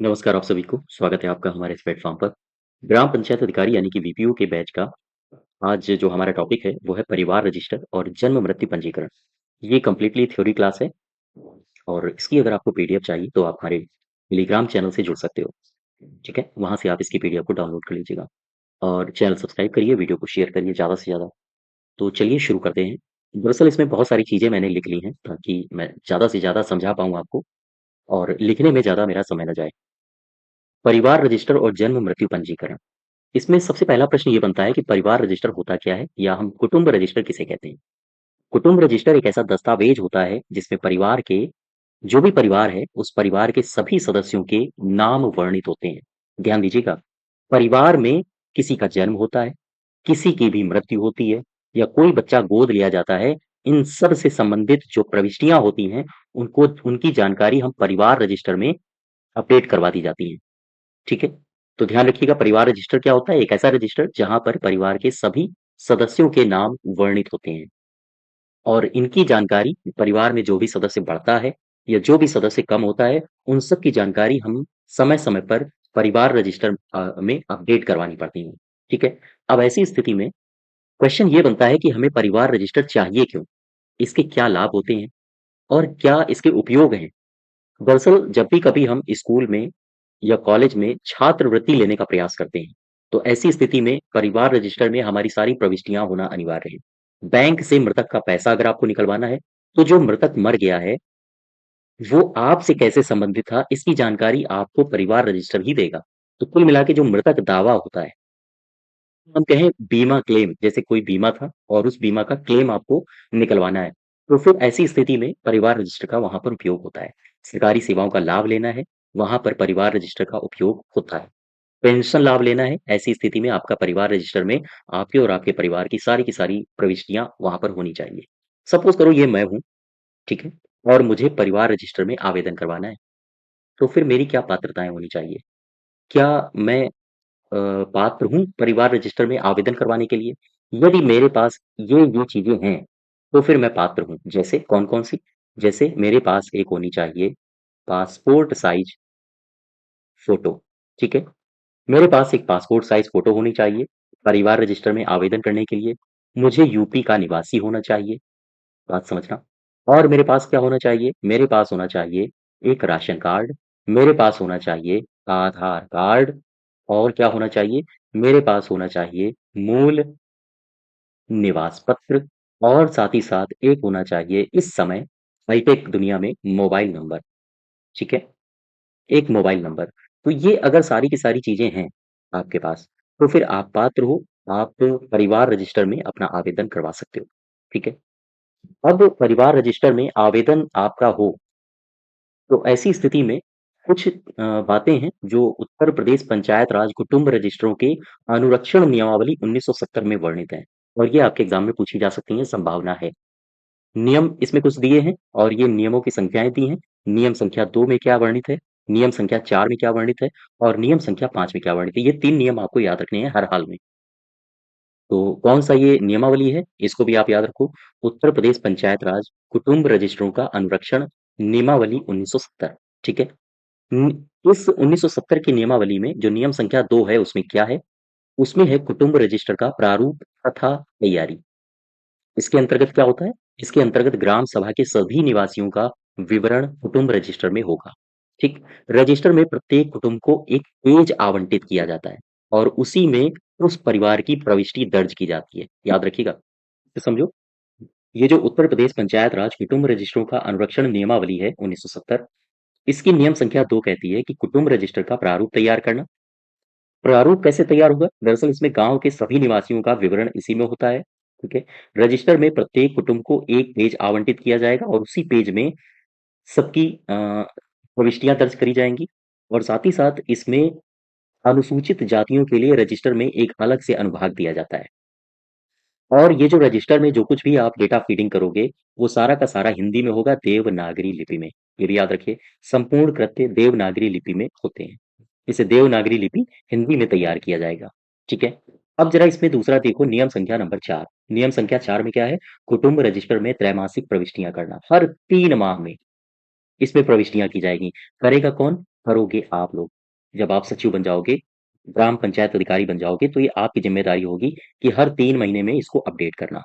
नमस्कार आप सभी को, स्वागत है आपका हमारे इस प्लेटफ़ॉर्म पर। ग्राम पंचायत अधिकारी यानी कि बीपीओ के बैच का आज जो हमारा टॉपिक है, वो है परिवार रजिस्टर और जन्म मृत्यु पंजीकरण। ये कंप्लीटली थ्योरी क्लास है और इसकी अगर आपको पीडीएफ चाहिए तो आप हमारे टेलीग्राम चैनल से जुड़ सकते हो, ठीक है? वहाँ से आप इसकी पीडीएफ को डाउनलोड कर लीजिएगा और चैनल सब्सक्राइब करिए, वीडियो को शेयर करिए ज़्यादा से ज़्यादा। तो चलिए शुरू करते हैं। दरअसल इसमें बहुत सारी चीज़ें मैंने लिख ली हैं ताकि मैं ज़्यादा से ज़्यादा समझा पाऊँ आपको और लिखने में ज़्यादा मेरा समय ना जाए। परिवार रजिस्टर और जन्म मृत्यु पंजीकरण। इसमें सबसे पहला प्रश्न ये बनता है कि परिवार रजिस्टर होता क्या है या हम कुटुंब रजिस्टर किसे कहते हैं? कुटुंब रजिस्टर एक ऐसा दस्तावेज होता है जिसमें परिवार के जो भी परिवार है उस परिवार के सभी सदस्यों के नाम वर्णित होते हैं। ध्यान दीजिएगा, परिवार में किसी का जन्म होता है, किसी की भी मृत्यु होती है या कोई बच्चा गोद लिया जाता है, इन सब से संबंधित जो प्रविष्टियां होती हैं उनको उनकी जानकारी हम परिवार रजिस्टर में अपडेट करवा दी जाती है। ठीक है? तो ध्यान रखिएगा परिवार रजिस्टर क्या होता है? एक ऐसा रजिस्टर जहाँ पर परिवार के सभी सदस्यों के नाम वर्णित होते हैं और इनकी जानकारी परिवार में जो भी सदस्य बढ़ता है या जो भी सदस्य कम होता है, उन सब की जानकारी हम समय-समय पर परिवार रजिस्टर में अपडेट करवानी पड़ती है। ठीक है? अब ऐसी स्थिति में क्वेश्चन ये बनता है कि हमें परिवार रजिस्टर चाहिए क्यों? इसके क्या लाभ होते हैं और क्या इसके उपयोग हैं? दरअसल जब भी कभी हम स्कूल में या कॉलेज में छात्रवृत्ति लेने का प्रयास करते हैं, तो ऐसी स्थिति में परिवार रजिस्टर में हमारी सारी प्रविष्टियां होना अनिवार्य है। बैंक से मृतक का पैसा अगर आपको निकलवाना है, तो जो मृतक मर गया है, वो आपसे कैसे संबंधित था, इसकी जानकारी आपको परिवार रजिस्टर ही देगा। तो कुल मिला के जो मृतक दावा होता है, हम कहें बीमा क्लेम, जैसे कोई बीमा था और उस बीमा का क्लेम आपको निकलवाना है, तो फिर ऐसी स्थिति में परिवार रजिस्टर का वहाँ पर उपयोग होता है। सरकारी सेवाओं का लाभ लेना है, वहाँ पर परिवार रजिस्टर का उपयोग होता है। पेंशन लाभ लेना है, ऐसी स्थिति में आपका परिवार रजिस्टर में आपके और आपके परिवार की सारी प्रविष्टियाँ वहाँ पर होनी चाहिए। सपोज़ करो ये मैं हूँ, ठीक है? और मुझे परिवार रजिस्टर में आवेदन करवाना है, तो फिर मेरी क्या पात्रताएँ होनी चाहिए? क्या मैं पात्र हूँ परिवार रजिस्टर में आवेदन करवाने के लिए? यदि मेरे पास ये चीज़ें हैं, तो फिर मैं पात्र हूँ। जैसे कौन-कौन सी? जैसे मेरे पास एक होनी चाहिए पासपोर्ट साइज़ फ़ोटो, ठीक है? मेरे पास एक पासपोर्ट साइज़ फ़ोटो होनी चाहिए, परिवार रजिस्टर में आवेदन करने के लिए। मुझे यूपी का निवासी होना चाहिए, बात समझना। और मेरे पास क्या होना चाहिए? मेरे पास होना चाहिए एक राशन कार्ड, मेरे पास होना चाहिए आधार कार्ड और क्या होना चाहिए? मेरे पास होना चाहिए मूल निवास पत्र और साथ ही साथ एक होना चाहिए इस समय हाईटेक दुनिया में मोबाइल नंबर, ठीक है? एक मोबाइल नंबर। तो ये अगर सारी की सारी चीज़ें हैं आपके पास, तो फिर आप पात्र हो, आप परिवार रजिस्टर में अपना आवेदन करवा सकते हो, ठीक है? अब परिवार रजिस्टर में आवेदन आपका हो, तो ऐसी स्थिति में कुछ बातें हैं जो उत्तर प्रदेश पंचायत राज कुटुंब रजिस्ट्रों के अनुरक्षण नियमावली 1970 में वर्णित हैं और ये आपके एग्ज़ाम में पूछी जा सकती हैं, संभावना है। नियम इसमें कुछ दिए हैं और ये नियमों की संख्याएँ दी हैं। नियम संख्या 2 में क्या वर्णित है, नियम संख्या 4 में क्या वर्णित है और नियम संख्या 5 में क्या वर्णित है। ये 3 नियम आपको याद रखने हैं हर हाल में। तो कौन-सा ये नियमावली है, इसको भी आप याद रखो। उत्तर प्रदेश पंचायत राज कुटुंब रजिस्ट्रों का अनुरक्षण नियमावली 1970, ठीक है? उम, इस 1970 की नियमावली में जो नियम संख्या 2 है, उसमें क्या है? उसमें है कुटुंब रजिस्टर का प्रारूप तथा तैयारी। इसके अंतर्गत क्या होता है? इसके अंतर्गत ग्राम सभा के सभी निवासियों का विवरण कुटुंब रजिस्टर में होगा। ठीक? रजिस्टर में प्रत्येक कुटुंब को एक पेज आवंटित किया जाता है और उसी में उस परिवार की प्रविष्टि दर्ज की जाती है। याद रखिएगा। तो समझो, ये जो उत्तर प्रदेश पंचायत राज कुटुंब रजिस्ट्रों का अनुरक्षण नियमावली है 1970, इसकी नियम संख्या 2 कहती है कि कुटुंब रजिस्टर का प्रारूप तैयार करना। प्रारूप कैसे तैयार होगा? दरअसल इसमें गाँव के सभी निवासियों का विवरण इसी में होता है, ठीक है? रजिस्टर में प्रत्येक कुटुंब को एक पेज आवंटित किया जाएगा और उसी पेज में सबकी प्रविष्टियाँ दर्ज करी जाएँगी और साथ ही साथ इसमें अनुसूचित जातियों के लिए रजिस्टर में एक अलग से अनुभाग दिया जाता है। और ये जो रजिस्टर में जो कुछ भी आप डेटा फीडिंग करोगे, वो सारा का सारा हिंदी में होगा देवनागरी लिपि में। ये भी याद रखिए, संपूर्ण कृत्य देवनागरी लिपि में होते हैं। इसे देवनागरी लिपि हिंदी में तैयार किया जाएगा, ठीक है? अब ज़रा इसमें दूसरा देखो नियम संख्या नंबर 4। नियम संख्या 4 में क्या है? कुटुंब रजिस्टर में त्रैमासिक प्रविष्टियाँ करना। हर 3 माह में इसमें प्रविष्टियाँ की जाएँगी। करेगा कौन? करोगे आप लोग। जब आप सचिव बन जाओगे, ग्राम पंचायत अधिकारी बन जाओगे, तो ये आपकी ज़िम्मेदारी होगी कि हर 3 महीने में इसको अपडेट करना।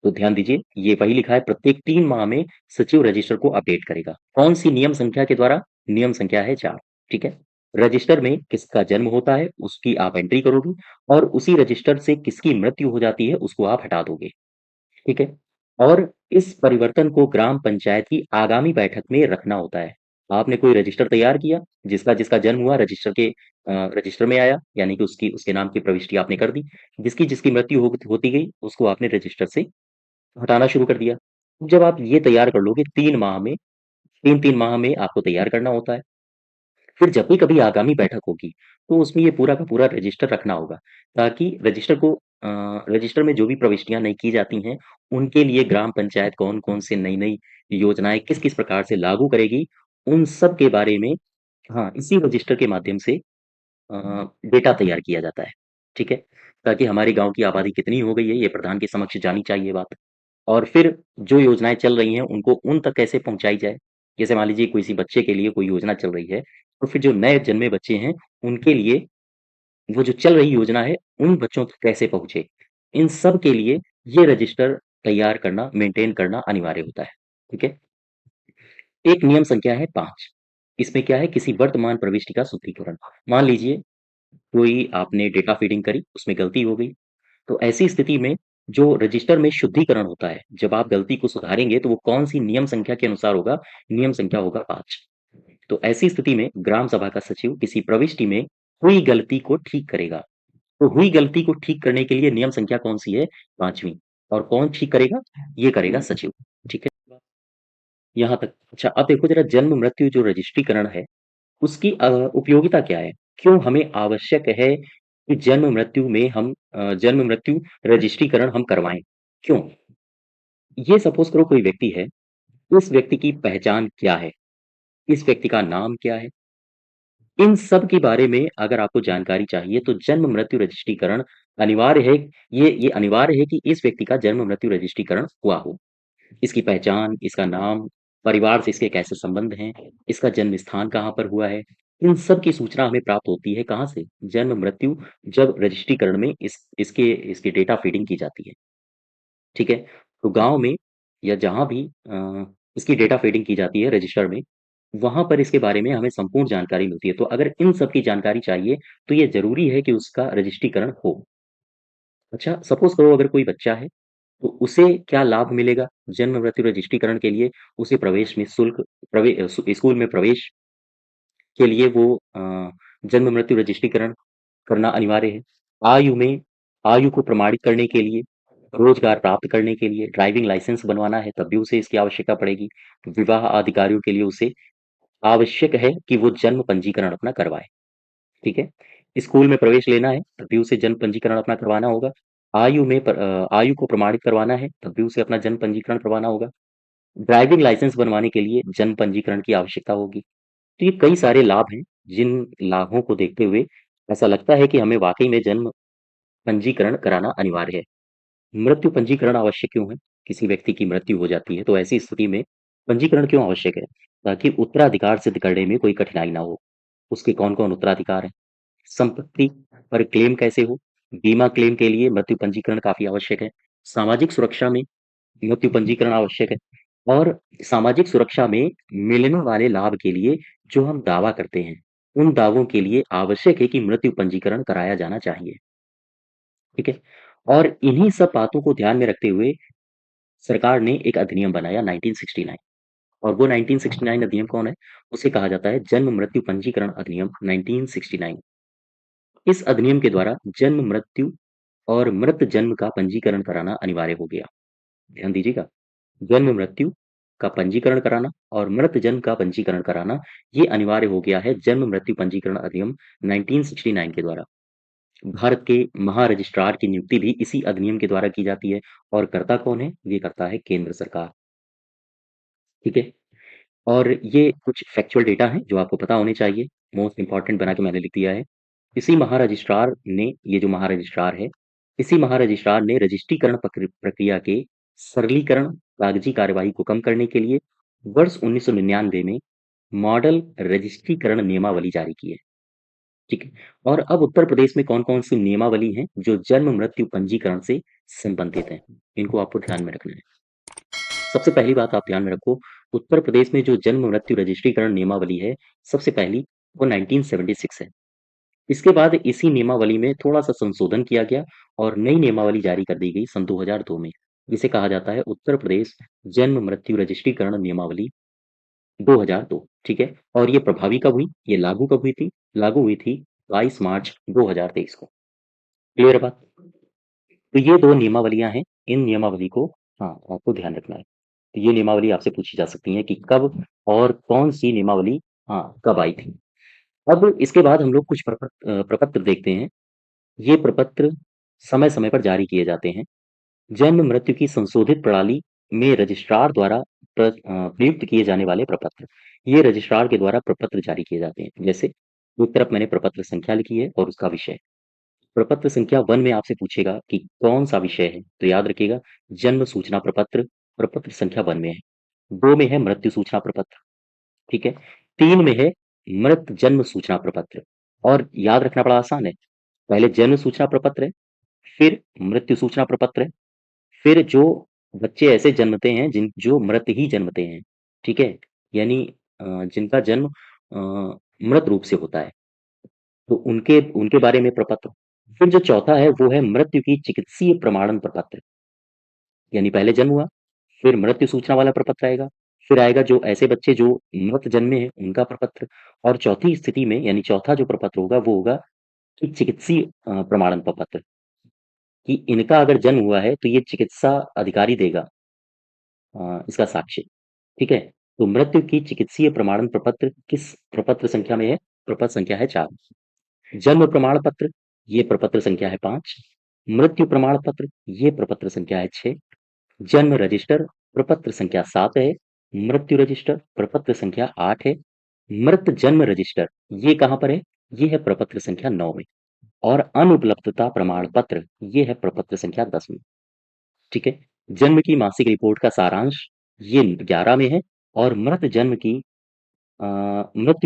तो ध्यान दीजिए, ये वही लिखा है प्रत्येक 3 माह में सचिव रजिस्टर को अपडेट करेगा। कौन-सी नियम संख्या के द्वारा? नियम संख्या है 4, ठीक है? रजिस्टर में किसका जन्म होता है, उसकी आप एंट्री करोगे और उसी रजिस्टर से किसकी मृत्यु हो जाती है, उसको आप हटा दोगे, ठीक है? और इस परिवर्तन को ग्राम पंचायत की आगामी बैठक में रखना होता है। आपने कोई रजिस्टर तैयार किया, जिसका जन्म हुआ रजिस्टर में आया, यानी कि उसके नाम की प्रविष्टि आपने कर दी। जिसकी मृत्यु होती गई, उसको आपने रजिस्टर से हटाना शुरू कर दिया। जब आप ये तैयार कर लोगे 3 माह में 3-3 माह में आपको तैयार करना होता है। फिर जब भी कभी आगामी बैठक होगी, तो उसमें ये पूरा का पूरा रजिस्टर रखना होगा, ताकि रजिस्टर में जो भी प्रविष्टियाँ नई की जाती हैं, उनके लिए ग्राम पंचायत कौन-कौन से नई-नई योजनाएँ किस-किस प्रकार से लागू करेगी, उन सब के बारे में हाँ, इसी रजिस्टर के माध्यम से डेटा तैयार किया जाता है, ठीक है? ताकि हमारे गाँव की आबादी कितनी हो गई है, ये प्रधान के समक्ष जानी चाहिए बात। और फिर जो योजनाएँ चल रही हैं, उनको उन तक कैसे पहुँचाई जाए? जैसे मान लीजिए किसी बच्चे के लिए कोई योजना चल रही है, तो फिर जो नए जन्मे बच्चे हैं, उनके लिए वो जो चल रही योजना है, उन बच्चों तक कैसे पहुँचे? इन सब के लिए ये रजिस्टर तैयार करना, मेंटेन करना अनिवार्य होता है, ठीक है? एक नियम संख्या है 5, इसमें क्या है किसी वर्तमान प्रविष्टि का शुद्धिकरण। मान लीजिए कोई आपने डेटा फीडिंग करी, उसमें गलती हो गई, तो ऐसी स्थिति में जो रजिस्टर में शुद्धिकरण होता है, जब आप गलती को सुधारेंगे तो वो कौन-सी नियम संख्या के अनुसार होगा? नियम संख्या होगा 5। तो ऐसी स्थिति में ग्राम सभा का सचिव किसी प्रविष्टि में हुई गलती को ठीक करेगा। तो हुई गलती को ठीक करने के लिए नियम संख्या कौन-सी है? 5वीं। और कौन ठीक करेगा? ये करेगा सचिव, ठीक है? यहाँ तक। अच्छा, अब देखो ज़रा जन्म मृत्यु जो रजिस्ट्रीकरण है, उसकी उपयोगिता क्या है? क्यों हमें आवश्यक है कि जन्म मृत्यु रजिस्ट्रीकरण हम करवाएँ? क्यों? ये सपोज़ करो कोई व्यक्ति है, उस व्यक्ति की पहचान क्या है? इस व्यक्ति का नाम क्या है? इन सब के बारे में अगर आपको जानकारी चाहिए तो जन्म मृत्यु रजिस्ट्रीकरण अनिवार्य है। ये अनिवार्य है कि इस व्यक्ति का जन्म मृत्यु रजिस्ट्रीकरण हुआ हो। इसकी पहचान, इसका नाम, परिवार से इसके कैसे संबंध हैं, इसका जन्म स्थान कहाँ पर हुआ है, इन सब की सूचना हमें प्राप्त होती है कहाँ से? जन्म मृत्यु जब रजिस्ट्रीकरण में इसकी डेटा फीडिंग की जाती है, ठीक है? तो गाँव में या जहाँ भी इसकी डेटा फीडिंग की जाती है रजिस्टर में, वहाँ पर इसके बारे में हमें संपूर्ण जानकारी मिलती है। तो अगर इन सब की जानकारी चाहिए, तो ये ज़रूरी है कि उसका रजिस्ट्रीकरण हो। अच्छा, सपोज़ करो अगर कोई बच्चा है, तो उसे क्या लाभ मिलेगा? जन्म मृत्यु रजिस्ट्रीकरण के लिए उसे प्रवेश में शुल्क प्रवे अ, सु स्कूल में प्रवेश के लिए वो जन्म मृत्यु रजिस्ट्रीकरण करना अनिवार्य है। आयु में आयु को प्रमाणित करने के लिए, रोज़गार प्राप्त करने के लिए, ड्राइविंग लाइसेंस बनवाना है, तब भी उसे इसकी आवश्यकता पड़ेगी। विवाह अधिकारियों के लिए उसे आवश्यक है कि वो जन्म पंजीकरण अपना करवाए, ठीक है? स्कूल में प्रवेश लेना है, तब भी उसे जन्म पंजीकरण अपना करवाना होगा। आयु को प्रमाणित करवाना है, तब भी उसे अपना जन्म पंजीकरण करवाना होगा। ड्राइविंग लाइसेंस बनवाने के लिए जन्म पंजीकरण की आवश्यकता होगी। तो ये कई सारे लाभ हैं, जिन लाभों को देखते हुए ऐसा लगता है कि हमें वाक़ई में जन्म पंजीकरण कराना अनिवार्य है। मृत्यु पंजीकरण आवश्यक क्यों है? किसी व्यक्ति की मृत्यु हो जाती है, तो ऐसी स्थिति में पंजीकरण क्यों आवश्यक है? ताकि उत्तराधिकार सिद्ध करने में कोई कठिनाई ना हो। उसके कौन-कौन उत्तराधिकार हैं? संपत्ति पर क्लेम कैसे हो? बीमा क्लेम के लिए मृत्यु पंजीकरण काफ़ी आवश्यक है। सामाजिक सुरक्षा में मृत्यु पंजीकरण आवश्यक है और सामाजिक सुरक्षा में मिलने वाले लाभ के लिए जो हम दावा करते हैं, उन दावों के लिए आवश्यक है कि मृत्यु पंजीकरण कराया जाना चाहिए, ठीक है? और इन्हीं सब बातों को ध्यान में रखते हुए सरकार ने एक अधिनियम बनाया 1969 और वो 1969 अधिनियम कौन है? उसे कहा जाता है जन्म मृत्यु पंजीकरण अधिनियम 1969। इस अधिनियम के द्वारा जन्म मृत्यु और मृत जन्म का पंजीकरण कराना अनिवार्य हो गया। ध्यान दीजिएगा, जन्म मृत्यु का पंजीकरण कराना और मृत जन्म का पंजीकरण कराना, ये अनिवार्य हो गया है जन्म मृत्यु पंजीकरण अधिनियम 1969 के द्वारा। भारत के महारजिस्ट्रार की नियुक्ति भी इसी अधिनियम के द्वारा की जाती है और करता कौन है? ये करता है केंद्र सरकार, ठीक है? और ये कुछ फैक्चुअल डेटा हैं जो आपको पता होने चाहिए, मोस्ट इम्पोर्टेंट बना के मैंने लिख दिया है। इसी महारजिस्ट्रार ने ये जो महारजिस्ट्रार है, इसी महारजिस्ट्रार ने रजिस्ट्रीकरण प्रक्रिया के सरलीकरण, कागजी कार्यवाही को कम करने के लिए वर्ष 1999 में मॉडल रजिस्ट्रीकरण नियमावली जारी की है। ठीक है। और अब उत्तर प्रदेश में कौन-कौन सी नियमावली हैं जो जन्म मृत्यु पंजीकरण से संबंधित हैं? इनको आपको ध्यान में रखना है। सबसे पहली बात आप ध्यान में रखो, उत्तर प्रदेश में जो जन्म मृत्यु रजिस्ट्रीकरण नियमावली है, सबसे पहली वो 1976 है। इसके बाद इसी नियमावली में थोड़ा-सा संशोधन किया गया और नई नियमावली जारी कर दी गई सन 2002 में। इसे कहा जाता है उत्तर प्रदेश जन्म मृत्यु रजिस्ट्रीकरण नियमावली 2002। ठीक है। और ये प्रभावी कब हुई? ये लागू कब हुई थी? लागू हुई थी 22 मार्च 2023 को। क्लियर बात? तो ये 2 नियमावलियाँ हैं, इन नियमावली को हाँ, आपको ध्यान रखना है। तो ये नियमावली आपसे पूछी जा सकती है कि कब और कौन-सी नियमावली कब आई थी? अब इसके बाद हम लोग कुछ प्रपत्र देखते हैं। ये प्रपत्र समय-समय पर जारी किए जाते हैं। जन्म मृत्यु की संशोधित प्रणाली में रजिस्ट्रार द्वारा प्रयुक्त किए जाने वाले प्रपत्र। ये रजिस्ट्रार के द्वारा प्रपत्र जारी किए जाते हैं। जैसे एक तरफ मैंने प्रपत्र संख्या लिखी है और उसका विषय। प्रपत्र संख्या 1 में आपसे पूछेगा कि कौन-सा विषय है? तो याद रखिएगा जन्म सूचना प्रपत्र, प्रपत्र संख्या 1 में है। 2 में है मृत्यु सूचना प्रपत्र, ठीक है? 3 में है मृत जन्म सूचना प्रपत्र और याद रखना बड़ा आसान है। पहले जन्म सूचना प्रपत्र है, फिर मृत्यु सूचना प्रपत्र है, फिर जो बच्चे ऐसे जन्मते हैं जो मृत ही जन्मते हैं, ठीक है? यानी जिनका जन्म मृत रूप से होता है, तो उनके उनके बारे में प्रपत्र। फिर जो चौथा है वो है मृत्यु की चिकित्सीय प्रमाणन प्रपत्र, यानी पहले जन्म हुआ, फिर मृत्यु सूचना वाला प्रपत्र आएगा, फिर आएगा जो ऐसे बच्चे जो मृत जन्मे हैं उनका प्रपत्र और चौथी स्थिति में यानी चौथा जो प्रपत्र होगा वो होगा कि चिकित्सीय प्रमाणन प्रपत्र कि इनका अगर जन्म हुआ है तो ये चिकित्सा अधिकारी देगा इसका साक्ष्य, ठीक है? तो मृत्यु की चिकित्सीय प्रमाणन प्रपत्र किस प्रपत्र संख्या में है? प्रपत्र संख्या है 4। जन्म प्रमाण पत्र, ये प्रपत्र संख्या है 5। मृत्यु प्रमाण पत्र, ये प्रपत्र संख्या है 6। जन्म रजिस्टर, प्रपत्र संख्या 7 है। मृत्यु रजिस्टर, प्रपत्र संख्या 8 है। मृत जन्म रजिस्टर, ये कहाँ पर है? ये है प्रपत्र संख्या 9 में। और अनुपलब्धता प्रमाण पत्र, ये है प्रपत्र संख्या 10 में। ठीक है? जन्म की मासिक रिपोर्ट का सारांश, ये 11 में है और मृत्यु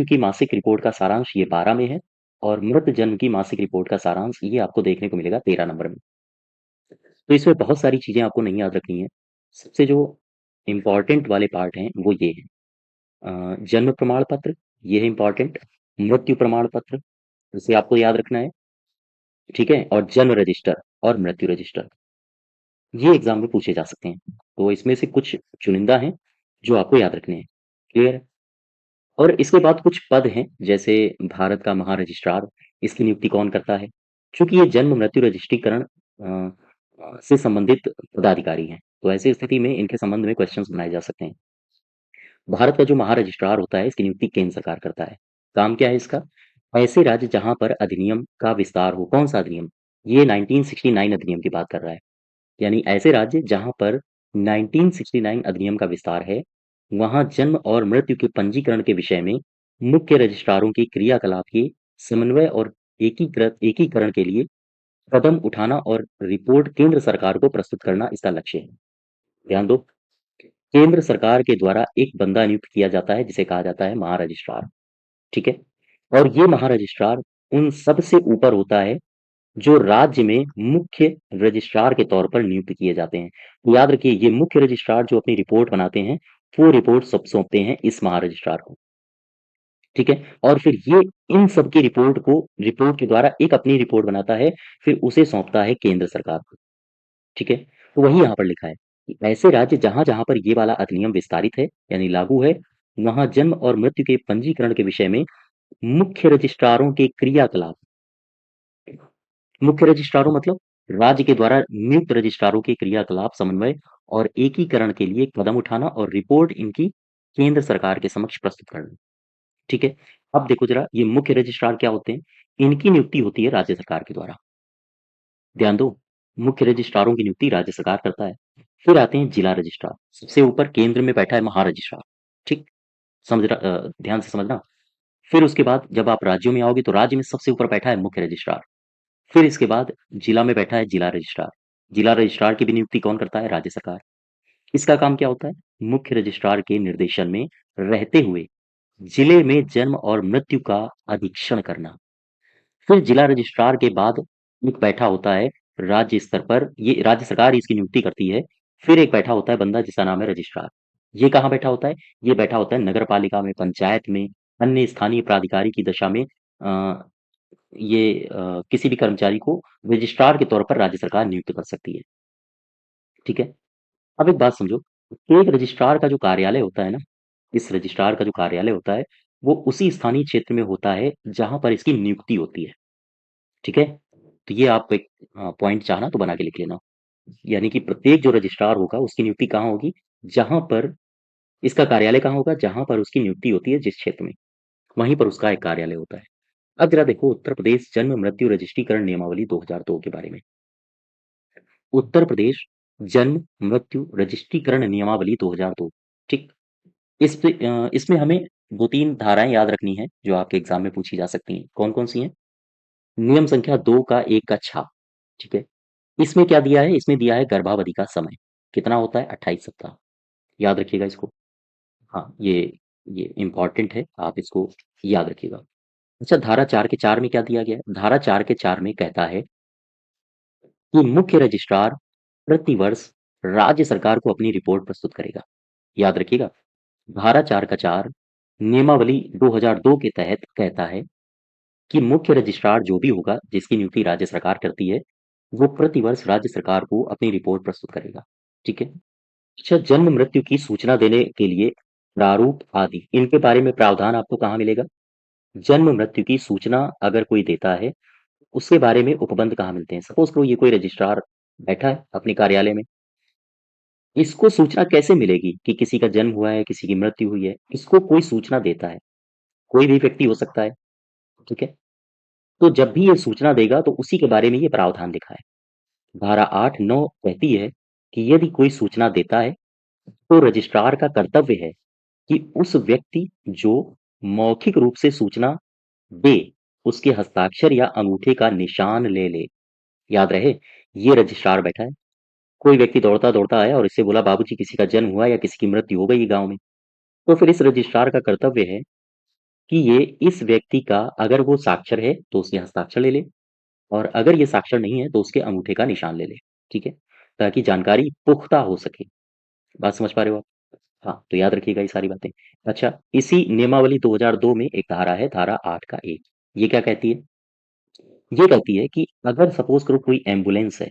की मासिक रिपोर्ट का सारांश ये 12 में है और मृत जन्म की मासिक रिपोर्ट का सारांश ये आपको देखने को मिलेगा 13 नंबर में। तो इसमें बहुत सारी चीज़ें आपको नहीं याद रखनी है। सबसे जो इम्पोर्टेंट वाले पार्ट हैं वो ये हैं। जन्म प्रमाण पत्र, ये है इम्पोर्टेंट। मृत्यु प्रमाण पत्र, इसे आपको याद रखना है, ठीक है? और जन्म रजिस्टर और मृत्यु रजिस्टर, ये एग्ज़ाम में पूछे जा सकते हैं। तो इसमें से कुछ चुनिंदा हैं जो आपको याद रखने हैं। क्लियर है? और इसके बाद कुछ पद हैं, जैसे भारत का महारजिस्ट्रार, इसकी नियुक्ति कौन करता है? चूँकि ये जन्म मृत्यु रजिस्ट्रीकरण से संबंधित पदाधिकारी हैं, तो ऐसी स्थिति में इनके संबंध में क्वेश्चंस बनाए जा सकते हैं। भारत का जो महारजिस्ट्रार होता है, इसकी नियुक्ति केंद्र सरकार करता है। काम क्या है इसका? ऐसे राज्य जहाँ पर अधिनियम का विस्तार हो। कौन-सा अधिनियम? ये 1969 अधिनियम की बात कर रहा है। यानी ऐसे राज्य जहाँ पर 1969 अधिनियम का विस्तार है, वहाँ जन्म और मृत्यु के पंजीकरण के विषय में मुख्य रजिस्ट्रारों के क्रियाकलाप के समन्वय और एकीकरण के लिए कदम उठाना और रिपोर्ट केंद्र सरकार को प्रस्तुत करना इसका लक्ष्य है। ध्यान दो, केंद्र सरकार के द्वारा एक बंदा नियुक्त किया जाता है जिसे कहा जाता है महारजिस्ट्रार, ठीक है? और ये महारजिस्ट्रार उन सबसे ऊपर होता है जो राज्य में मुख्य रजिस्ट्रार के तौर पर नियुक्त किए जाते हैं। तो याद रखिए ये मुख्य रजिस्ट्रार जो अपनी रिपोर्ट बनाते हैं, वो रिपोर्ट सब सौंपते हैं इस महारजिस्ट्रार को, ठीक है? और फिर ये इन सब की रिपोर्ट के द्वारा एक अपनी रिपोर्ट बनाता है, फिर उसे सौंपता है केंद्र सरकार को, ठीक है? तो वही यहाँ पर लिखा है कि ऐसे राज्य जहाँ-जहाँ पर ये वाला अधिनियम विस्तारित है, यानी लागू है, वहाँ जन्म और मृत्यु के पंजीकरण के विषय में मुख्य रजिस्ट्रारों के क्रियाकलाप, मुख्य रजिस्ट्रारों मतलब राज्य के द्वारा नियुक्त रजिस्ट्रारों के क्रियाकलाप, समन्वय और एकीकरण के लिए कदम उठाना और रिपोर्ट इनकी केंद्र सरकार के समक्ष प्रस्तुत करना। ठीक है? अब देखो जरा ये मुख्य रजिस्ट्रार क्या होते हैं? इनकी नियुक्ति होती है राज्य सरकार के द्वारा। ध्यान दो, मुख्य रजिस्ट्रारों की नियुक्ति राज्य सरकार करता है। फिर आते हैं जिला रजिस्ट्रार। सबसे ऊपर केंद्र में बैठा है महारजिस्ट्रार। ठीक? ध्यान से समझना। फिर उसके बाद जब आप राज्यों में आओगे तो राज्य में सबसे ऊपर बैठा है मुख्य रजिस्ट्रार। फिर इसके बाद जिला में बैठा है जिला रजिस्ट्रार। जिला रजिस्ट्रार की भी नियुक्ति कौन करता है? राज्य सरकार। इसका काम क्या होता है? मुख्य रजिस्ट्रार के निर्देशन में रहते हुए जिले में जन्म और मृत्यु का अधीक्षण करना। फिर जिला रजिस्ट्रार के बाद एक बैठा होता है राज्य स्तर पर, ये राज्य सरकार इसकी नियुक्ति करती है। फिर एक बैठा होता है बंदा जिसका नाम है रजिस्ट्रार। ये कहाँ बैठा होता है? ये बैठा होता है नगर पालिका में, पंचायत में, अन्य स्थानीय प्राधिकारी की दशा में। किसी भी कर्मचारी को रजिस्ट्रार के तौर पर राज्य सरकार नियुक्त कर सकती है। ठीक है। अब एक बात समझो, एक रजिस्ट्रार का जो कार्यालय होता है ना, इस रजिस्ट्रार का जो कार्यालय होता है, वो उसी स्थानीय क्षेत्र में होता है जहां पर इसकी नियुक्ति होती है। ठीक है। तो ये आप एक पॉइंट चाहना तो बना के लिख लेना। यानी कि प्रत्येक जो रजिस्ट्रार होगा उसकी नियुक्ति कहाँ होगी? जहां पर इसका कार्यालय कहाँ होगा? जहां पर उसकी नियुक्ति होती है जिस क्षेत्र में, वहीं पर उसका एक कार्यालय होता है। अब जरा देखो उत्तर प्रदेश जन्म मृत्यु रजिस्ट्रीकरण नियमावली 2002 के बारे में। उत्तर प्रदेश जन्म मृत्यु रजिस्ट्रीकरण नियमावली 2002। ठीक। इसमें हमें दो तीन धाराएं याद रखनी है जो आपके एग्जाम में पूछी जा सकती हैं। कौन कौन सी हैं? नियम संख्या 2 का 1 का छा। ठीक है। इसमें क्या दिया है? इसमें दिया है गर्भावधि का समय कितना होता है? 28 सप्ताह। याद रखिएगा इसको। हाँ, ये इंपॉर्टेंट है, आप इसको याद रखिएगा। अच्छा, धारा 4 के 4 में क्या दिया गया है? धारा 4 के 4 में कहता है कि मुख्य रजिस्ट्रार प्रतिवर्ष राज्य सरकार को अपनी रिपोर्ट प्रस्तुत करेगा। याद रखिएगा। धारा 4 का 4 नियमावली 2002 के तहत कहता है कि मुख्य रजिस्ट्रार जो भी होगा जिसकी नियुक्ति राज्य सरकार करती है, वो प्रतिवर्ष राज्य सरकार को अपनी रिपोर्ट प्रस्तुत करेगा। ठीक है। अच्छा, जन्म मृत्यु की सूचना देने के लिए प्रारूप आदि इनके बारे में प्रावधान आपको कहाँ मिलेगा? जन्म मृत्यु की सूचना अगर कोई देता है, उसके बारे में उपबंध कहाँ मिलते हैं? सपोज करो ये कोई रजिस्ट्रार बैठा है अपने कार्यालय में, इसको सूचना कैसे मिलेगी कि किसी का जन्म हुआ है, किसी की मृत्यु हुई है? इसको कोई सूचना देता है, कोई भी व्यक्ति हो सकता है। ठीक है। तो जब भी ये सूचना देगा तो उसी के बारे में ये प्रावधान लिखा है। धारा 8-9 कहती है कि यदि कोई सूचना देता है तो रजिस्ट्रार का कर्तव्य है कि उस व्यक्ति जो मौखिक रूप से सूचना दे, उसके हस्ताक्षर या अंगूठे का निशान ले ले। याद रहे, ये रजिस्ट्रार बैठा है। कोई व्यक्ति दौड़ता दौड़ता आया और इससे बोला बाबूजी किसी का जन्म हुआ या किसी की मृत्यु हो गई गांव में, तो फिर इस रजिस्ट्रार का कर्तव्य है कि ये इस व्यक्ति का अगर वो साक्षर है तो उसके हस्ताक्षर ले ले, और अगर ये साक्षर नहीं है तो उसके अंगूठे का निशान ले ले। ठीक है। ताकि जानकारी पुख्ता हो सके। बात समझ पा रहे हो आप? हाँ, तो याद रखिएगा ये सारी बातें। अच्छा, इसी नियमावली 2002 में एक धारा है, धारा 8 का 1। ये क्या कहती है? ये कहती है कि अगर सपोज करो कोई एम्बुलेंस है,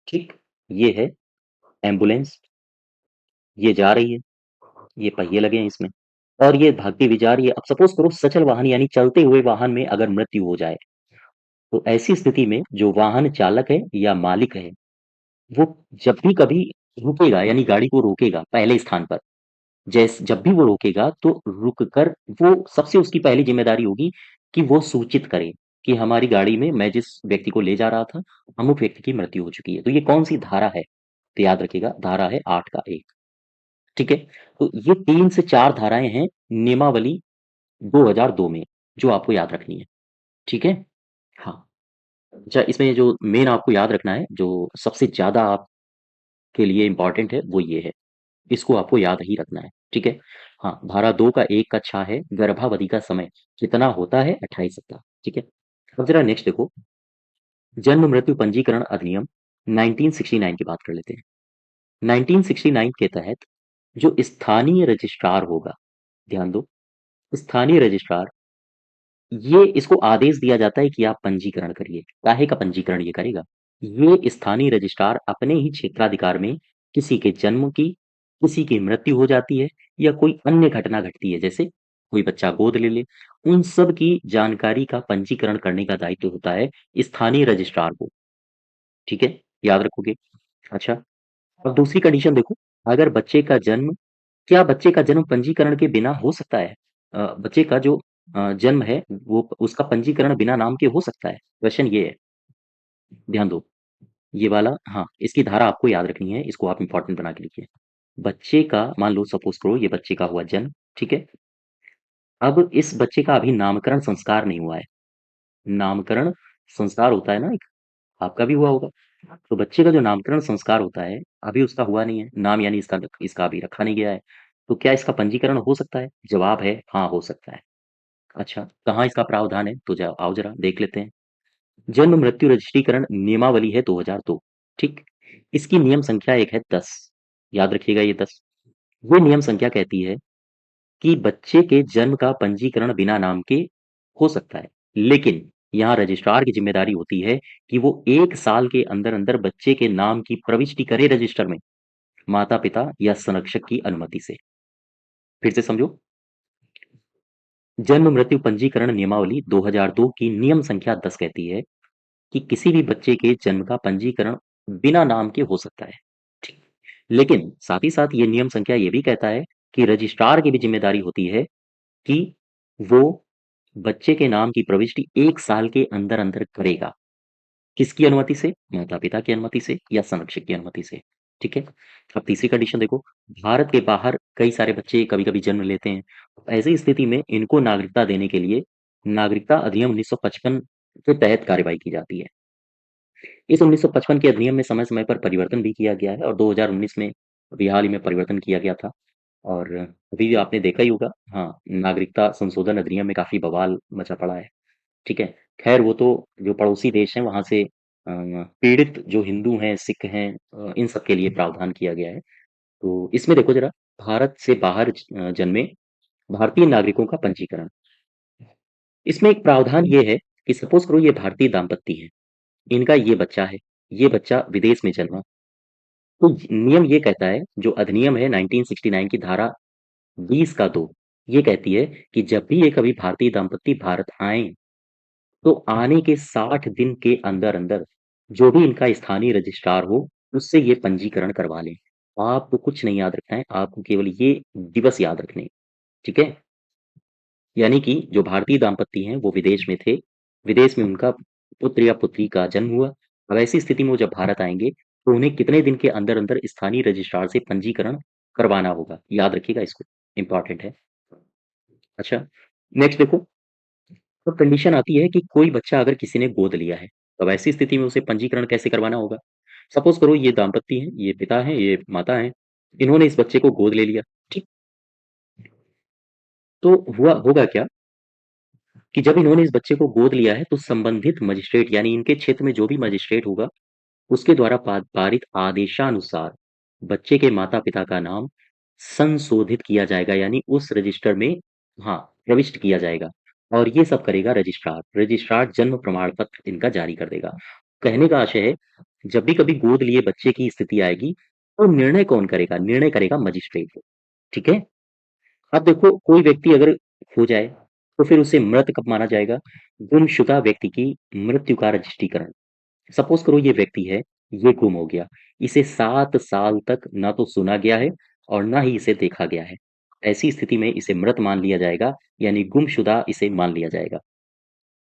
ठीक, ये है एम्बुलेंस, ये जा रही है, ये पहिए लगे हैं इसमें, और ये भागती हुई जा रही है। अब सपोज करो सचल वाहन यानी चलते हुए वाहन में अगर मृत्यु हो जाए, तो ऐसी स्थिति में जो वाहन चालक है या मालिक है, वो जब भी कभी रुकेगा यानी गाड़ी को रोकेगा पहले स्थान पर, जैस जब भी वो रोकेगा तो रुक कर वो सबसे उसकी पहली जिम्मेदारी होगी कि वो सूचित करे कि हमारी गाड़ी में मैं जिस व्यक्ति को ले जा रहा था, अमुक व्यक्ति की मृत्यु हो चुकी है। तो ये कौन सी धारा है? तो याद रखिएगा, धारा है 8 का 1। ठीक है। तो ये 3 से 4 धाराएं हैं नियमावली 2002 में जो आपको याद रखनी है। ठीक है। हाँ। अच्छा, इसमें जो मेन आपको याद रखना है, जो सबसे ज्यादा आपके लिए इंपॉर्टेंट है, वो ये है। इसको आपको याद ही रखना है। ठीक है। हाँ, धारा 2 का 1 का छा है गर्भावधि का समय कितना होता है? 28 सप्ताह। ठीक है। अब जरा नेक्स्ट देखो, जन्म मृत्यु पंजीकरण अधिनियम 1969 की बात कर लेते हैं। 1969 के तहत जो स्थानीय रजिस्ट्रार होगा, ध्यान दो, स्थानीय रजिस्ट्रार, ये इसको आदेश दिया जाता है कि आप पंजीकरण करिए। काहे का पंजीकरण ये करेगा? ये स्थानीय रजिस्ट्रार अपने ही क्षेत्राधिकार में किसी के जन्म की, किसी की मृत्यु हो जाती है, या कोई अन्य घटना घटती है, जैसे कोई बच्चा गोद ले ले, उन सब की जानकारी का पंजीकरण करने का दायित्व होता है स्थानीय रजिस्ट्रार को। ठीक है। याद रखोगे। अच्छा, अब दूसरी कंडीशन देखो, अगर बच्चे का जन्म, क्या बच्चे का जन्म पंजीकरण के बिना हो सकता है? बच्चे का जो जन्म है वो उसका पंजीकरण बिना नाम के हो सकता है? क्वेश्चन ये है। ध्यान दो, ये वाला, हाँ, इसकी धारा आपको याद रखनी है, इसको आप इंपॉर्टेंट बना के लिखिए। बच्चे का, मान लो सपोज करो ये बच्चे का हुआ जन्म, ठीक है। अब इस बच्चे का अभी नामकरण संस्कार नहीं हुआ है। नामकरण संस्कार होता है ना एक, आपका भी हुआ होगा। तो बच्चे का जो नामकरण संस्कार होता है, अभी उसका हुआ नहीं है नाम, यानी इसका इसका अभी रखा नहीं गया है। तो क्या इसका पंजीकरण हो सकता है? जवाब है हाँ, हो सकता है। अच्छा, कहाँ इसका प्रावधान है? तो आओ जरा देख लेते हैं। जन्म मृत्यु रजिस्ट्रीकरण नियमावली है 2002, ठीक? इसकी नियम संख्या एक है 10। याद रखिएगा ये 10। ये नियम संख्या कहती है कि बच्चे के जन्म का पंजीकरण बिना नाम के हो सकता है, लेकिन यहाँ रजिस्ट्रार की जिम्मेदारी होती है कि वो 1 साल के अंदर अंदर बच्चे के नाम की प्रविष्टि करे रजिस्टर में, माता पिता या संरक्षक की अनुमति से। फिर से समझो। जन्म मृत्यु पंजीकरण नियमावली 2002 की नियम संख्या 10 कहती है कि किसी भी बच्चे के जन्म का पंजीकरण बिना नाम के हो सकता है, ठीक? लेकिन साथ ही साथ ये नियम संख्या ये भी कहता है कि रजिस्ट्रार की भी जिम्मेदारी होती है कि वो बच्चे के नाम की प्रविष्टि 1 साल के अंदर अंदर करेगा। किसकी अनुमति से? माता पिता की अनुमति से या संरक्षक की अनुमति से, ठीक है? अब तीसरी कंडीशन देखो। भारत के बाहर कई सारे बच्चे कभी कभी जन्म लेते हैं। ऐसी स्थिति में इनको नागरिकता देने के लिए नागरिकता अधिनियम 1955 के तहत कार्यवाही की जाती है। इस 1955 के अधिनियम में समय समय पर परिवर्तन भी किया गया है और 2019 में अभी हाल ही में परिवर्तन किया गया था। और अभी भी आपने देखा ही होगा, हाँ, नागरिकता संशोधन अधिनियम में काफी बवाल मचा पड़ा है, ठीक है? खैर वो तो जो पड़ोसी देश हैं वहां से पीड़ित जो हिंदू हैं, सिख हैं, इन सब के लिए प्रावधान किया गया है। तो इसमें देखो जरा, भारत से बाहर जन्मे भारतीय नागरिकों का पंजीकरण। इसमें एक प्रावधान ये है कि सपोज करो ये भारतीय दाम्पत्य है, इनका ये बच्चा है, ये बच्चा विदेश में जन्मा। तो नियम ये कहता है, जो अधिनियम है 1969 की धारा 20 का 2, ये कहती है कि जब भी ये कभी भारतीय दंपत्ति भारत आए, तो आने के 60 दिन के अंदर अंदर जो भी इनका स्थानीय रजिस्ट्रार हो, उससे ये पंजीकरण करवा लें। आपको कुछ नहीं याद रखना है, आपको केवल ये दिवस याद रखने हैं, ठीक है? यानी कि जो भारतीय दाम्पत्य हैं वो विदेश में थे, विदेश में उनका पुत्र या पुत्री का जन्म हुआ। अब ऐसी स्थिति में वो जब भारत आएंगे तो उन्हें कितने दिन के अंदर अंदर स्थानीय रजिस्ट्रार से पंजीकरण करवाना होगा, याद रखिएगा इसको, इंपॉर्टेंट है। अच्छा, नेक्स्ट देखो। तो कंडीशन आती है कि कोई बच्चा अगर किसी ने गोद लिया है, तब ऐसी स्थिति में उसे पंजीकरण कैसे करवाना होगा? सपोज करो ये दाम्पत्य हैं, ये पिता हैं, ये माता हैं, इन्होंने इस बच्चे को गोद ले लिया, ठीक? तो हुआ होगा क्या कि जब इन्होंने इस बच्चे को गोद लिया है तो संबंधित मजिस्ट्रेट यानी इनके क्षेत्र में जो भी मजिस्ट्रेट होगा, उसके द्वारा पारित आदेशानुसार बच्चे के माता-पिता का नाम संशोधित किया जाएगा, यानी उस रजिस्टर में, हाँ, प्रविष्ट किया जाएगा। और ये सब करेगा रजिस्ट्रार। रजिस्ट्रार जन्म प्रमाण पत्र इनका जारी कर देगा। कहने का आशय है, जब भी कभी गोद लिए बच्चे की स्थिति आएगी, तो निर्णय कौन करेगा? निर्णय करेगा मजिस्ट्रेट, ठीक है? अब देखो कोई व्यक्ति अगर खो जाए, तो फिर उसे मृत कब माना जाएगा? गुमशुदा व्यक्ति की मृत्यु का रजिस्ट्रीकरण। सपोज करो ये व्यक्ति है, ये गुम हो गया, इसे 7 साल तक ना तो सुना गया है और ना ही इसे देखा गया है। ऐसी स्थिति में इसे मृत मान लिया जाएगा, यानी गुमशुदा इसे मान लिया जाएगा।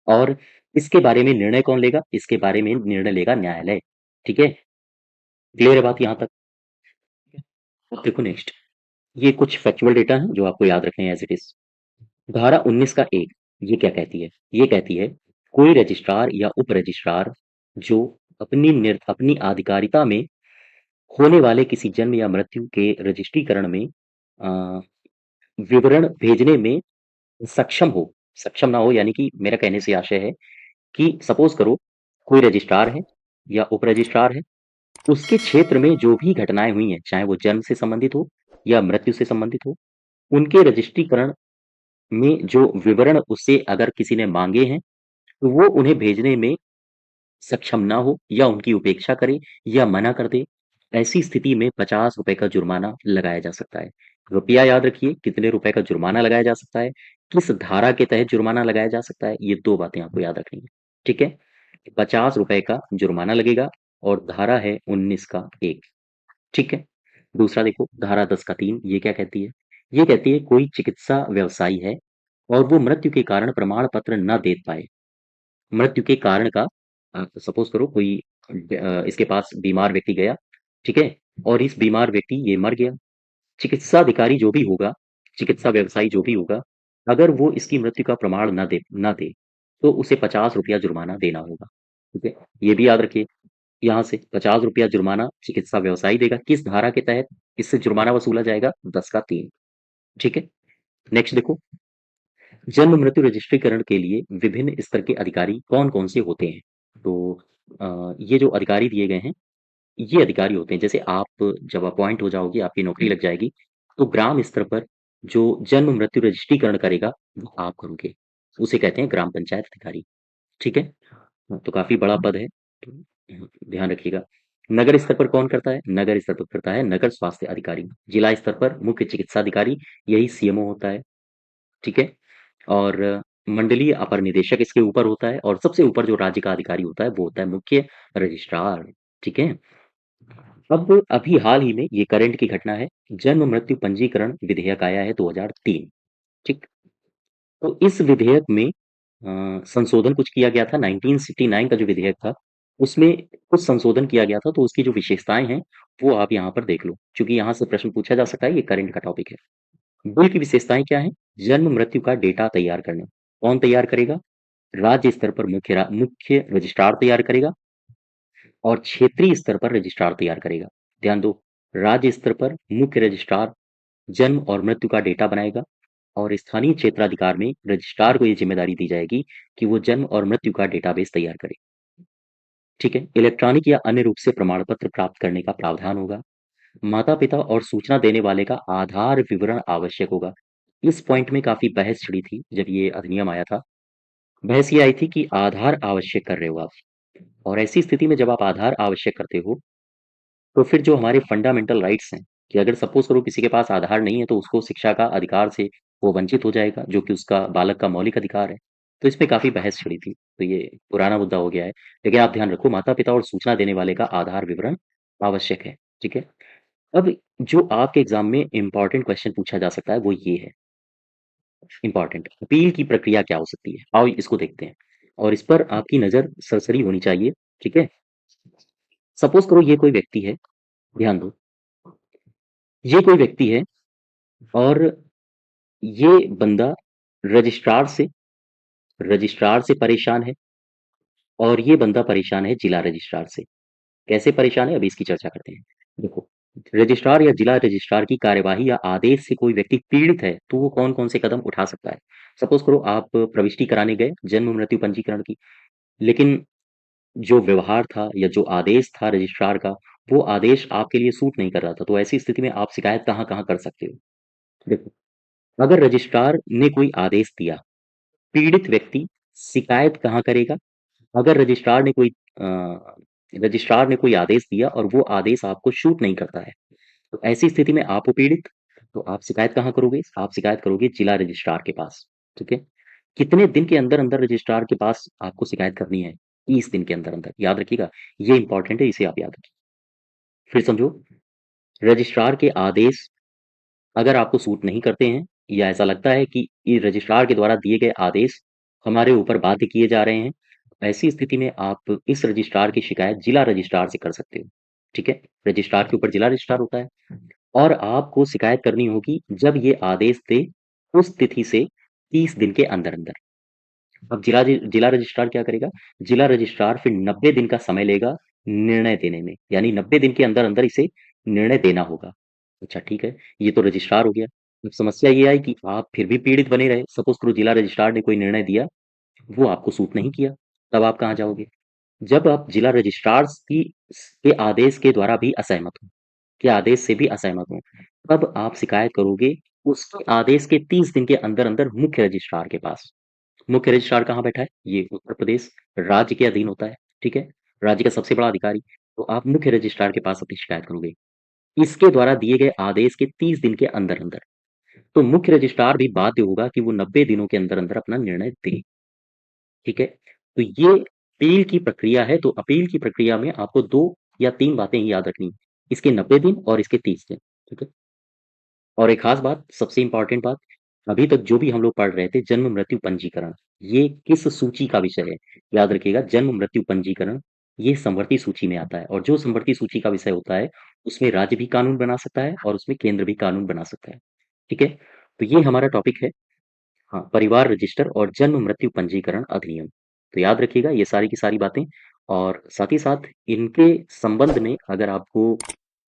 और इसके बारे में निर्णय कौन लेगा? इसके बारे में निर्णय लेगा न्यायालय, ठीक है? क्लियर है बात यहाँ तक? अब देखो नेक्स्ट, ये कुछ फैक्चुअल डेटा है जो आपको याद रखने हैं एज इट इज। धारा 19 का 1 ये क्या कहती है? ये कहती है कोई रजिस्ट्रार या उप रजिस्ट्रार जो अपनी आधिकारिता में होने वाले किसी जन्म या मृत्यु के रजिस्ट्रीकरण में अ, विवरण भेजने में सक्षम हो, सक्षम ना हो, यानी कि मेरा कहने से आशय है कि सपोज करो कोई रजिस्ट्रार है या उप रजिस्ट्रार है, उसके क्षेत्र में जो भी घटनाएं हुई हैं, चाहे वो जन्म से संबंधित हो या मृत्यु से संबंधित हो, उनके रजिस्ट्रीकरण में जो विवरण उससे अगर किसी ने मांगे हैं, तो वो उन्हें भेजने में सक्षम ना हो या उनकी उपेक्षा करे या मना कर दे, ऐसी स्थिति में 50 रुपए का जुर्माना लगाया जा सकता है। रुपया याद रखिए, कितने रुपए का जुर्माना लगाया जा सकता है, किस धारा के तहत जुर्माना लगाया जा सकता है, ये 2 बातें आपको याद रखनी है, ठीक है? 50 रुपए का जुर्माना लगेगा और धारा है 19 का 1, ठीक है? दूसरा देखो, धारा 10 का 3 ये क्या कहती है? ये कहती है कोई चिकित्सा व्यवसायी है और वो मृत्यु के कारण प्रमाण पत्र ना दे पाए। मृत्यु के कारण का सपोज करो कोई इसके पास बीमार व्यक्ति गया, ठीक है? और इस बीमार व्यक्ति ये मर गया। चिकित्सा अधिकारी जो भी होगा, चिकित्सा व्यवसायी जो भी होगा, अगर वो इसकी मृत्यु का प्रमाण ना दे, तो उसे 50 रुपया जुर्माना देना होगा, ठीक है? ये भी याद रखिए, यहाँ से 50 रुपया जुर्माना चिकित्सा व्यवसायी देगा। किस धारा के तहत इससे जुर्माना वसूला जाएगा? 10 का 3, ठीक है। नेक्स्ट देखो, जन्म मृत्यु रजिस्ट्रीकरण के लिए विभिन्न स्तर के अधिकारी कौन कौन से होते हैं। तो ये जो अधिकारी दिए गए हैं, ये अधिकारी होते हैं। जैसे आप जब अपॉइंट हो जाओगे, आपकी नौकरी लग जाएगी, तो ग्राम स्तर पर जो जन्म मृत्यु रजिस्ट्रीकरण करेगा वो आप करोगे, उसे कहते हैं ग्राम पंचायत अधिकारी। ठीक है। तो काफी बड़ा पद है, तो ध्यान रखिएगा। नगर स्तर पर कौन करता है? नगर स्तर पर करता है नगर स्वास्थ्य अधिकारी। जिला स्तर पर मुख्य चिकित्सा अधिकारी, यही सीएमओ होता है। ठीक है। और मंडलीय अपर निदेशक इसके ऊपर होता है, और सबसे ऊपर जो राज्य का अधिकारी होता है वो होता है मुख्य रजिस्ट्रार। ठीक है। अब अभी हाल ही में ये करंट की घटना है, जन्म मृत्यु पंजीकरण विधेयक आया है 2003। ठीक। तो इस विधेयक में संशोधन कुछ किया गया था। 1969 का जो विधेयक था, उसमें कुछ संशोधन किया गया था, तो उसकी जो विशेषताएं हैं वो आप यहाँ पर देख लो, क्योंकि यहाँ से प्रश्न पूछा जा सकता है, ये करंट का टॉपिक है। बिल की विशेषताएं क्या है? जन्म मृत्यु का डेटा तैयार करना। कौन तैयार करेगा? राज्य स्तर पर मुख्य रजिस्ट्रार तैयार करेगा, और क्षेत्रीय स्तर पर रजिस्ट्रार तैयार करेगा। ध्यान दो, राज्य स्तर पर मुख्य रजिस्ट्रार जन्म और मृत्यु का डेटा बनाएगा, और स्थानीय क्षेत्राधिकार में रजिस्ट्रार को ये जिम्मेदारी दी जाएगी कि वो जन्म और मृत्यु का डेटाबेस तैयार करे। ठीक है। इलेक्ट्रॉनिक या अन्य रूप से प्रमाण पत्र प्राप्त करने का प्रावधान होगा। माता पिता और सूचना देने वाले का आधार विवरण आवश्यक होगा। इस पॉइंट में काफी बहस छिड़ी थी जब ये अधिनियम आया था। बहस ये आई थी कि आधार आवश्यक कर रहे हो आप, और ऐसी स्थिति में जब आप आधार आवश्यक करते हो, तो फिर जो हमारे फंडामेंटल राइट्स हैं, कि अगर सपोज करो किसी के पास आधार नहीं है तो उसको शिक्षा का अधिकार से वो वंचित हो जाएगा, जो कि उसका बालक का मौलिक अधिकार है। तो इसमें काफी बहस छिड़ी थी, तो ये पुराना मुद्दा हो गया है। लेकिन आप ध्यान रखो, माता पिता और सूचना देने वाले का आधार विवरण आवश्यक है। ठीक है। अब जो आपके एग्जाम में इंपॉर्टेंट क्वेश्चन पूछा जा सकता है वो ये है, इंपॉर्टेंट, अपील की प्रक्रिया क्या हो सकती है, आओ इसको देखते हैं। और इस पर आपकी नजर सरसरी होनी चाहिए। ठीक है। सपोज करो ये कोई व्यक्ति है, ध्यान दो, ये कोई व्यक्ति है, और ये बंदा रजिस्ट्रार से रजिस्ट्रार से परेशान है, और ये बंदा परेशान है जिला रजिस्ट्रार से। कैसे परेशान है, अभी इसकी चर्चा करते हैं। देखो, रजिस्ट्रार या जिला रजिस्ट्रार की कार्यवाही या आदेश से कोई व्यक्ति पीड़ित है, तो वो कौन कौन से कदम उठा सकता है। सपोज करो आप प्रविष्टि कराने गए जन्म मृत्यु पंजीकरण की, लेकिन जो व्यवहार था या जो आदेश था रजिस्ट्रार का, वो आदेश आपके लिए सूट नहीं कर रहा था, तो ऐसी स्थिति में आप शिकायत कहाँ कहाँ कर सकते हो। देखो, अगर रजिस्ट्रार ने कोई आदेश दिया, पीड़ित व्यक्ति शिकायत कहाँ करेगा? अगर रजिस्ट्रार ने कोई आदेश दिया और वो आदेश आपको शूट नहीं करता है, तो ऐसी स्थिति में आप हो पीड़ित, तो आप शिकायत कहाँ करोगे? आप शिकायत करोगे जिला रजिस्ट्रार के पास। ठीक है। कितने दिन के अंदर अंदर रजिस्ट्रार के पास आपको शिकायत करनी है? 30 दिन के अंदर अंदर, याद रखिएगा, ये इंपॉर्टेंट है, इसे आप याद रखिए। फिर समझो, रजिस्ट्रार के आदेश अगर आपको सूट नहीं करते हैं, या ऐसा लगता है कि ये रजिस्ट्रार के द्वारा दिए गए आदेश हमारे ऊपर बाध्य किए जा रहे हैं, ऐसी स्थिति में आप इस रजिस्ट्रार की शिकायत जिला रजिस्ट्रार से कर सकते हो। ठीक है। रजिस्ट्रार के ऊपर जिला रजिस्ट्रार होता है, और आपको शिकायत करनी होगी जब ये आदेश दे, उस तिथि से 30 दिन के अंदर अंदर। अब जिला रजिस्ट्रार क्या करेगा? जिला रजिस्ट्रार फिर 90 दिन का समय लेगा निर्णय देने में, यानी 90 दिन के अंदर अंदर इसे निर्णय देना होगा। अच्छा, ठीक है, ये तो रजिस्ट्रार हो गया। अब समस्या ये आई कि आप फिर भी पीड़ित बने रहे। सपोज करो जिला रजिस्ट्रार ने कोई निर्णय दिया, वो आपको सूट नहीं किया, तब आप कहाँ जाओगे? जब आप जिला रजिस्ट्रार की के आदेश के द्वारा भी असहमत हो, के आदेश से भी असहमत हो, तब आप शिकायत करोगे उसके आदेश के 30 दिन के अंदर अंदर मुख्य रजिस्ट्रार के पास। मुख्य रजिस्ट्रार कहाँ बैठा है? ये उत्तर प्रदेश राज्य के अधीन होता है। ठीक है। राज्य का सबसे बड़ा अधिकारी। तो आप मुख्य रजिस्ट्रार के पास अपनी शिकायत करोगे, इसके द्वारा दिए गए आदेश के 30 दिन के अंदर अंदर। तो मुख्य रजिस्ट्रार भी बाध्य होगा कि वो 90 दिनों के अंदर अंदर अपना निर्णय दे। ठीक है। तो ये अपील की प्रक्रिया है। तो अपील की प्रक्रिया में आपको 2 या 3 बातें ही याद रखनी, इसके 90 दिन और इसके 30 दिन। ठीक है। और एक खास बात, सबसे इंपॉर्टेंट बात, अभी तक जो भी हम लोग पढ़ रहे थे जन्म मृत्यु पंजीकरण, ये किस सूची का विषय है? याद रखिएगा, जन्म मृत्यु पंजीकरण ये समवर्ती सूची में आता है, और जो समवर्ती सूची का विषय होता है उसमें राज्य भी कानून बना सकता है और उसमें केंद्र भी कानून बना सकता है। ठीक है। तो ये हमारा टॉपिक है, हाँ, परिवार रजिस्टर और जन्म मृत्यु पंजीकरण अधिनियम। तो याद रखिएगा ये सारी की सारी बातें, और साथ ही साथ इनके संबंध में अगर आपको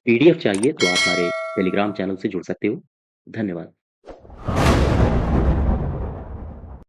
पीडीएफ चाहिए तो आप हमारे टेलीग्राम चैनल से जुड़ सकते हो। धन्यवाद।